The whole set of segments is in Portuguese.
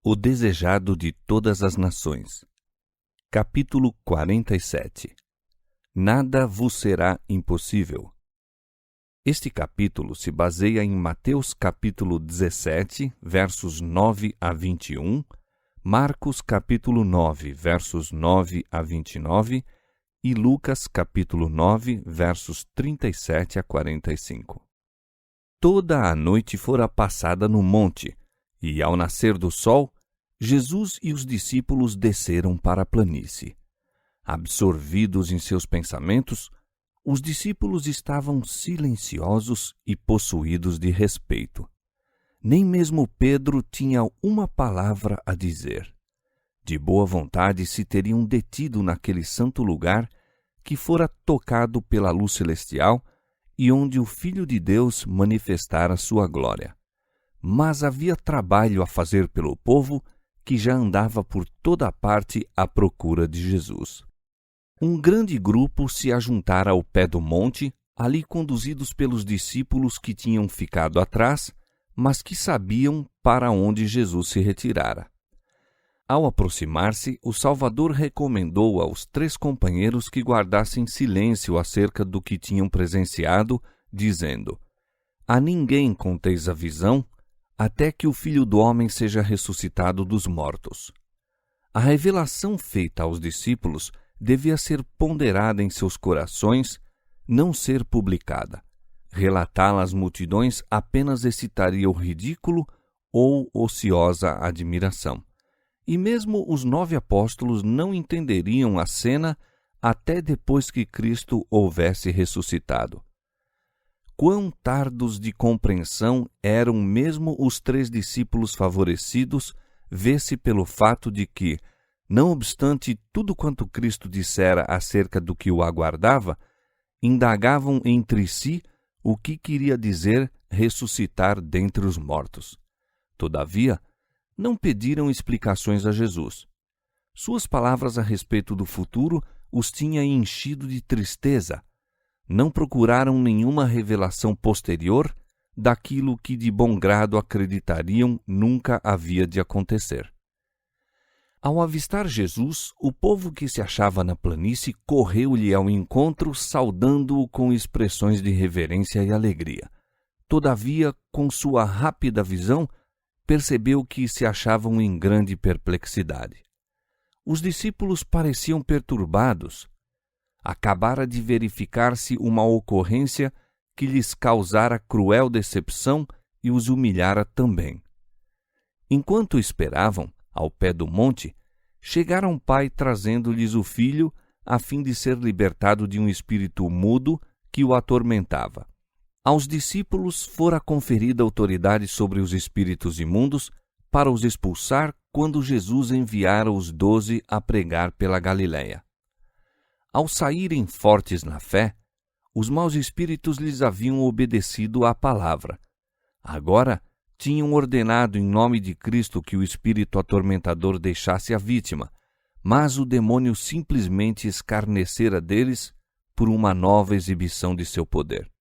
O desejado de todas as nações. Capítulo 47. Nada vos será impossível. Este capítulo se baseia em Mateus capítulo 17, versos 9 a 21, Marcos capítulo 9, versos 9 a 29 e Lucas capítulo 9, versos 37 a 45. Toda a noite fora passada no monte, e ao nascer do sol, Jesus e os discípulos desceram para a planície. Absorvidos em seus pensamentos, os discípulos estavam silenciosos e possuídos de respeito. Nem mesmo Pedro tinha uma palavra a dizer. De boa vontade se teriam detido naquele santo lugar que fora tocado pela luz celestial e onde o Filho de Deus manifestara sua glória. Mas havia trabalho a fazer pelo povo que já andava por toda a parte à procura de Jesus. Um grande grupo se ajuntara ao pé do monte, ali conduzidos pelos discípulos que tinham ficado atrás, mas que sabiam para onde Jesus se retirara. Ao aproximar-se, o Salvador recomendou aos 3 companheiros que guardassem silêncio acerca do que tinham presenciado, dizendo: A ninguém conteis a visão, até que o Filho do Homem seja ressuscitado dos mortos. A revelação feita aos discípulos devia ser ponderada em seus corações, não ser publicada. Relatá-la às multidões apenas excitaria o ridículo ou ociosa admiração. E mesmo os 9 apóstolos não entenderiam a cena até depois que Cristo houvesse ressuscitado. Quão tardos de compreensão eram mesmo os 3 discípulos favorecidos, vê-se pelo fato de que, não obstante tudo quanto Cristo dissera acerca do que o aguardava, indagavam entre si o que queria dizer ressuscitar dentre os mortos. Todavia, não pediram explicações a Jesus. Suas palavras a respeito do futuro os tinha enchido de tristeza. Não procuraram nenhuma revelação posterior daquilo que de bom grado acreditariam nunca havia de acontecer. Ao avistar Jesus, o povo que se achava na planície correu-lhe ao encontro, saudando-o com expressões de reverência e alegria. Todavia, com sua rápida visão, percebeu que se achavam em grande perplexidade. Os discípulos pareciam perturbados. Acabara de verificar-se uma ocorrência que lhes causara cruel decepção e os humilhara também. Enquanto esperavam, ao pé do monte, chegara um pai trazendo-lhes o filho, a fim de ser libertado de um espírito mudo que o atormentava. Aos discípulos fora conferida autoridade sobre os espíritos imundos para os expulsar quando Jesus enviara os 12 a pregar pela Galiléia. Ao saírem fortes na fé, os maus espíritos lhes haviam obedecido à palavra. Agora tinham ordenado em nome de Cristo que o espírito atormentador deixasse a vítima, mas o demônio simplesmente escarnecera deles por uma nova exibição de seu poder.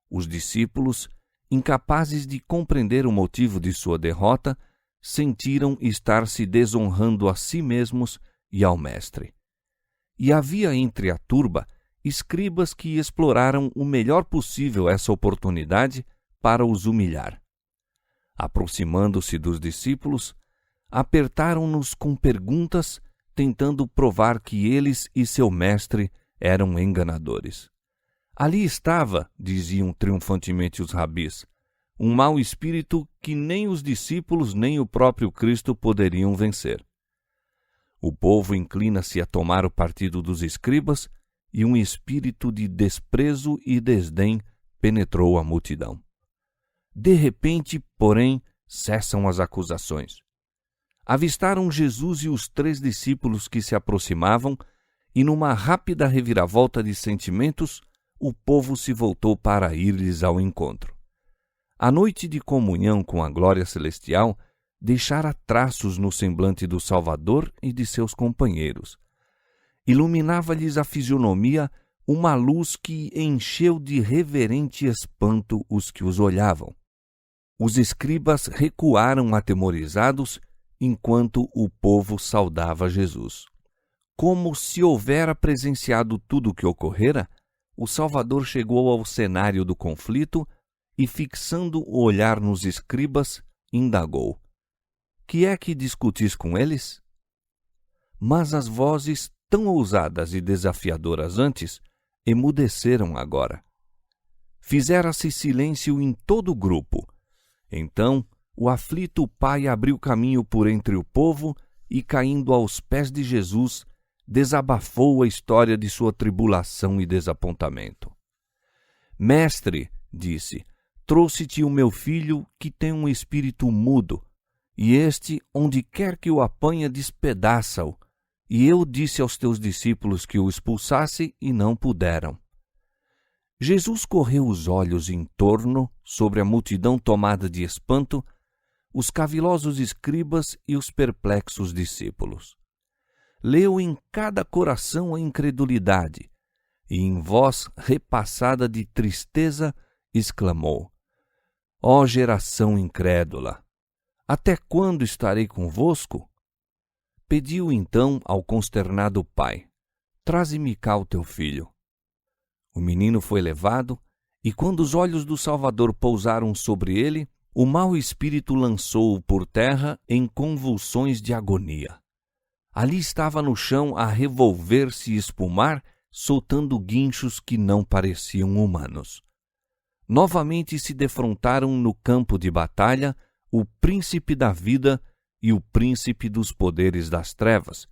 Os discípulos, incapazes de compreender o motivo de sua derrota, sentiram estar se desonrando a si mesmos e ao Mestre. E havia entre a turba escribas que exploraram o melhor possível essa oportunidade para os humilhar. Aproximando-se dos discípulos, apertaram-nos com perguntas, tentando provar que eles e seu mestre eram enganadores. Ali estava, diziam triunfantemente os rabis, um mau espírito que nem os discípulos nem o próprio Cristo poderiam vencer. O povo inclina-se a tomar o partido dos escribas e um espírito de desprezo e desdém penetrou a multidão. De repente, porém, cessam as acusações. Avistaram Jesus e os 3 discípulos que se aproximavam e, numa rápida reviravolta de sentimentos, o povo se voltou para ir-lhes ao encontro. A noite de comunhão com a glória celestial deixara traços no semblante do Salvador e de seus companheiros. Iluminava-lhes a fisionomia uma luz que encheu de reverente espanto os que os olhavam. Os escribas recuaram atemorizados, enquanto o povo saudava Jesus. Como se houvera presenciado tudo o que ocorrera, o Salvador chegou ao cenário do conflito e, fixando o olhar nos escribas, indagou: Que é que discutis com eles? Mas as vozes, tão ousadas e desafiadoras antes, emudeceram agora. Fizera-se silêncio em todo o grupo. Então, o aflito pai abriu caminho por entre o povo e, caindo aos pés de Jesus, desabafou a história de sua tribulação e desapontamento. Mestre, disse, trouxe-te o meu filho que tem um espírito mudo, e este, onde quer que o apanha, despedaça-o. E eu disse aos teus discípulos que o expulsasse e não puderam. Jesus correu os olhos em torno, sobre a multidão tomada de espanto, os cavilosos escribas e os perplexos discípulos. Leu em cada coração a incredulidade, e em voz repassada de tristeza exclamou: Ó geração incrédula, até quando estarei convosco? Pediu então ao consternado pai: Traze-me cá o teu filho. O menino foi levado, e quando os olhos do Salvador pousaram sobre ele, o mau espírito lançou-o por terra em convulsões de agonia. Ali estava no chão a revolver-se e espumar, soltando guinchos que não pareciam humanos. Novamente se defrontaram no campo de batalha o príncipe da vida e o príncipe dos poderes das trevas,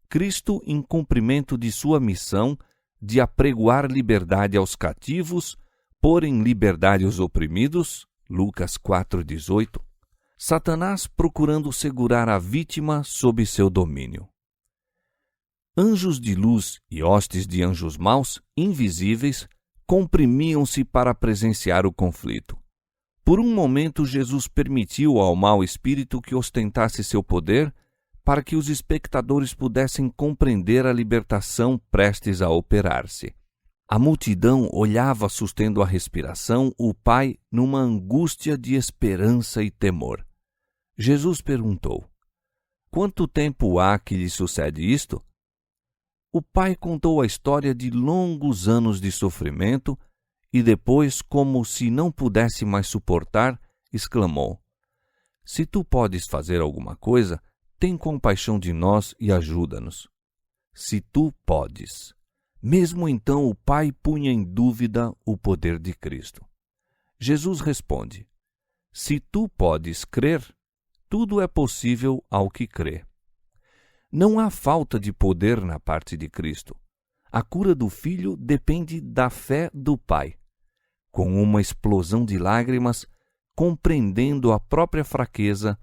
Cristo em cumprimento de sua missão de apregoar liberdade aos cativos, pôr em liberdade os oprimidos, Lucas 4,18, Satanás procurando segurar a vítima sob seu domínio. Anjos de luz e hostes de anjos maus, invisíveis, comprimiam-se para presenciar o conflito. Por um momento, Jesus permitiu ao mau espírito que ostentasse seu poder, para que os espectadores pudessem compreender a libertação prestes a operar-se. A multidão olhava, sustendo a respiração, o Pai numa angústia de esperança e temor. Jesus perguntou: Quanto tempo há que lhe sucede isto? O pai contou a história de longos anos de sofrimento e depois, como se não pudesse mais suportar, exclamou: Se tu podes fazer alguma coisa, tem compaixão de nós e ajuda-nos. Se tu podes. Mesmo então o pai punha em dúvida o poder de Cristo. Jesus responde: Se tu podes crer, tudo é possível ao que crê. Não há falta de poder na parte de Cristo. A cura do filho depende da fé do pai. Com uma explosão de lágrimas, compreendendo a própria fraqueza,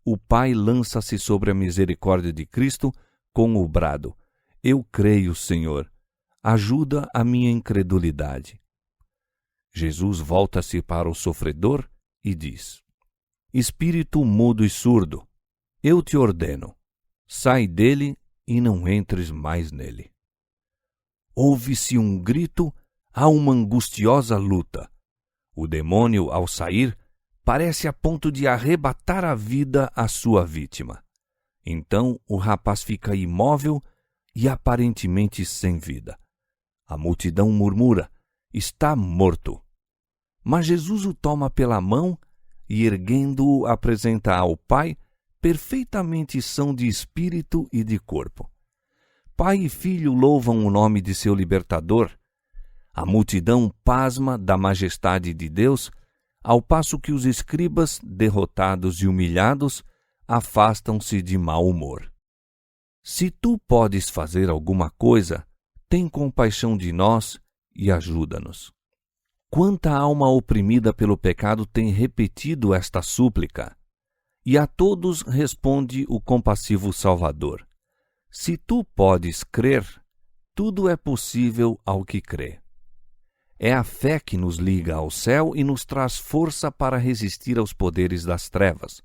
o pai lança-se sobre a misericórdia de Cristo com o brado: Eu creio, Senhor, ajuda a minha incredulidade. Jesus volta-se para o sofredor e diz: Espírito mudo e surdo, eu te ordeno, sai dele e não entres mais nele. Ouve-se um grito, há uma angustiosa luta. O demônio, ao sair, parece a ponto de arrebatar a vida à sua vítima. Então o rapaz fica imóvel e aparentemente sem vida. A multidão murmura: Está morto. Mas Jesus o toma pela mão e, erguendo-o, apresenta ao Pai, perfeitamente são de espírito e de corpo. Pai e filho louvam o nome de seu libertador. A multidão pasma da majestade de Deus, ao passo que os escribas, derrotados e humilhados, afastam-se de mau humor. Se tu podes fazer alguma coisa, tem compaixão de nós e ajuda-nos. Quanta alma oprimida pelo pecado tem repetido esta súplica? E a todos responde o compassivo Salvador: Se tu podes crer, tudo é possível ao que crê. É a fé que nos liga ao céu e nos traz força para resistir aos poderes das trevas.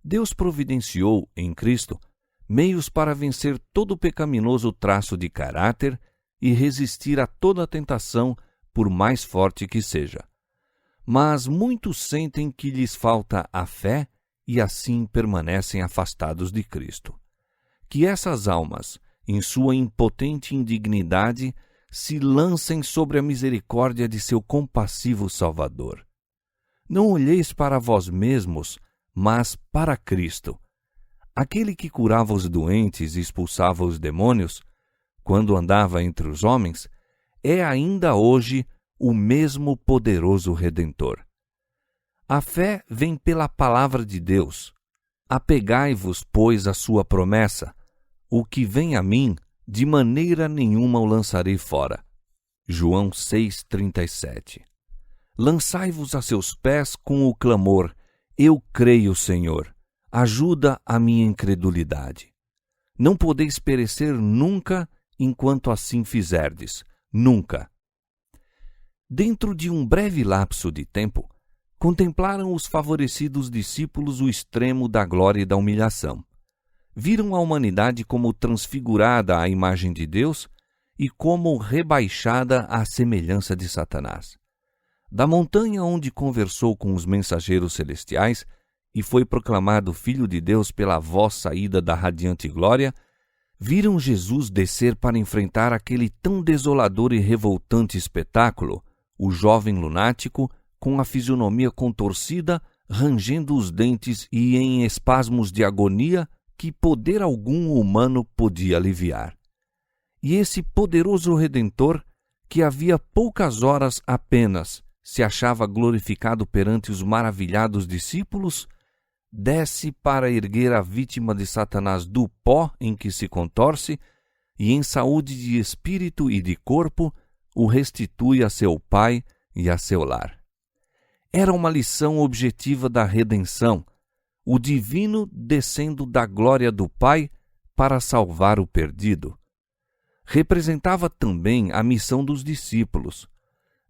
Deus providenciou, em Cristo, meios para vencer todo pecaminoso traço de caráter e resistir a toda tentação, por mais forte que seja. mas muitos sentem que lhes falta a fé e assim permanecem afastados de Cristo. Que essas almas, em sua impotente indignidade, se lancem sobre a misericórdia de seu compassivo Salvador. Não olheis para vós mesmos, mas para Cristo. Aquele que curava os doentes e expulsava os demônios, quando andava entre os homens, é ainda hoje o mesmo poderoso Redentor. A fé vem pela palavra de Deus. Apegai-vos, pois, à sua promessa. O que vem a mim, de maneira nenhuma o lançarei fora. João 6,37. Lançai-vos a seus pés com o clamor: Eu creio, Senhor. Ajuda a minha incredulidade. Não podeis perecer nunca enquanto assim fizerdes. Nunca. Dentro de um breve lapso de tempo, contemplaram os favorecidos discípulos o extremo da glória e da humilhação. Viram a humanidade como transfigurada à imagem de Deus e como rebaixada à semelhança de Satanás. Da montanha onde conversou com os mensageiros celestiais e foi proclamado Filho de Deus pela voz saída da radiante glória, viram Jesus descer para enfrentar aquele tão desolador e revoltante espetáculo, o jovem lunático, com a fisionomia contorcida, rangendo os dentes e em espasmos de agonia que poder algum humano podia aliviar. E esse poderoso Redentor, que havia poucas horas apenas se achava glorificado perante os maravilhados discípulos, desce para erguer a vítima de Satanás do pó em que se contorce e, em saúde de espírito e de corpo, o restitui a seu Pai e a seu lar. Era uma lição objetiva da redenção, o divino descendo da glória do Pai para salvar o perdido. Representava também a missão dos discípulos,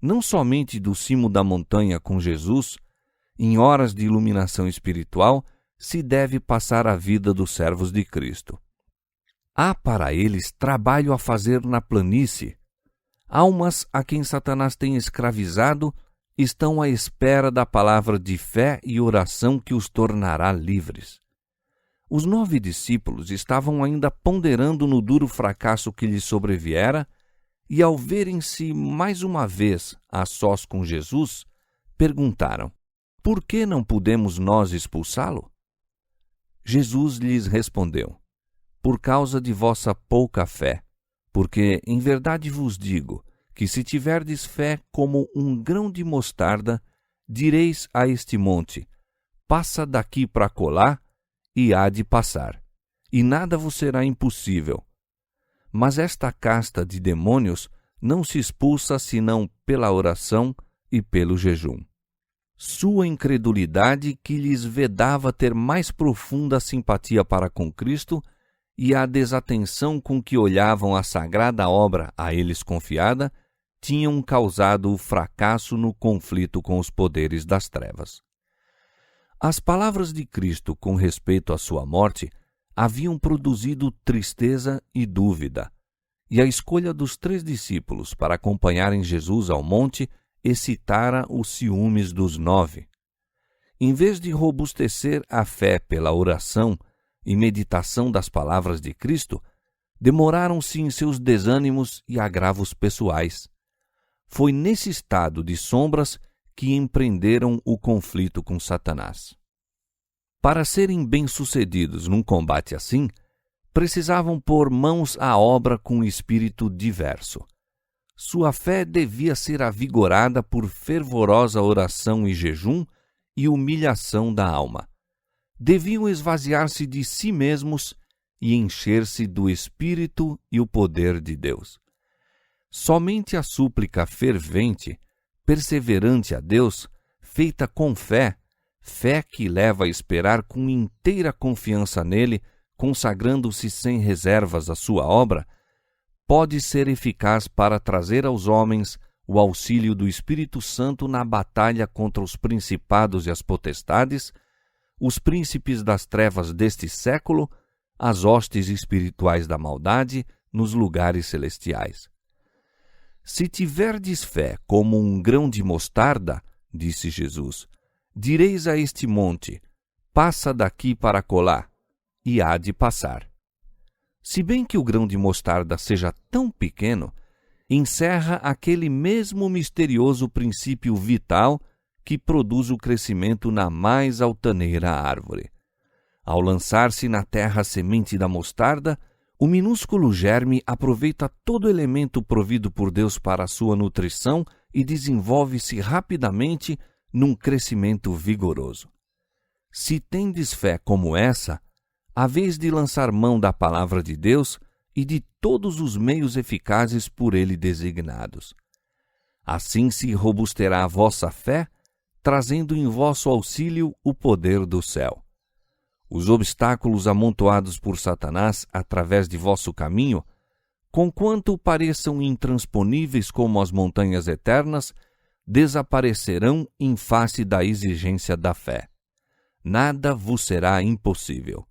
não somente do cimo da montanha com Jesus. Em horas de iluminação espiritual, se deve passar a vida dos servos de Cristo. Há para eles trabalho a fazer na planície. Almas a quem Satanás tem escravizado estão à espera da palavra de fé e oração que os tornará livres. Os 9 discípulos estavam ainda ponderando no duro fracasso que lhes sobreviera e, ao verem-se mais uma vez a sós com Jesus, perguntaram: Por que não pudemos nós expulsá-lo? Jesus lhes respondeu: Por causa de vossa pouca fé, porque em verdade vos digo que se tiverdes fé como um grão de mostarda, direis a este monte: passa daqui para acolá, e há de passar, e nada vos será impossível. Mas esta casta de demônios não se expulsa senão pela oração e pelo jejum. Sua incredulidade, que lhes vedava ter mais profunda simpatia para com Cristo, e a desatenção com que olhavam a sagrada obra a eles confiada, tinham causado o fracasso no conflito com os poderes das trevas. As palavras de Cristo com respeito à sua morte haviam produzido tristeza e dúvida, e a escolha dos 3 discípulos para acompanharem Jesus ao monte excitara os ciúmes dos 9. Em vez de robustecer a fé pela oração e meditação das palavras de Cristo, demoraram-se em seus desânimos e agravos pessoais. Foi nesse estado de sombras que empreenderam o conflito com Satanás. Para serem bem-sucedidos num combate assim, precisavam pôr mãos à obra com espírito diverso. Sua fé devia ser avigorada por fervorosa oração e jejum e humilhação da alma. Deviam esvaziar-se de si mesmos e encher-se do Espírito e o poder de Deus. Somente a súplica fervente, perseverante a Deus, feita com fé, fé que leva a esperar com inteira confiança nele, consagrando-se sem reservas à sua obra, pode ser eficaz para trazer aos homens o auxílio do Espírito Santo na batalha contra os principados e as potestades, os príncipes das trevas deste século, as hostes espirituais da maldade nos lugares celestiais. Se tiverdes fé como um grão de mostarda, disse Jesus, direis a este monte, passa daqui para colar, e há de passar. Se bem que o grão de mostarda seja tão pequeno, encerra aquele mesmo misterioso princípio vital que produz o crescimento na mais altaneira árvore. Ao lançar-se na terra a semente da mostarda, o minúsculo germe aproveita todo elemento provido por Deus para a sua nutrição e desenvolve-se rapidamente num crescimento vigoroso. Se tendes fé como essa, haveis de lançar mão da palavra de Deus e de todos os meios eficazes por ele designados. Assim se robusterá a vossa fé, trazendo em vosso auxílio o poder do céu. Os obstáculos amontoados por Satanás através de vosso caminho, conquanto pareçam intransponíveis como as montanhas eternas, desaparecerão em face da exigência da fé. Nada vos será impossível.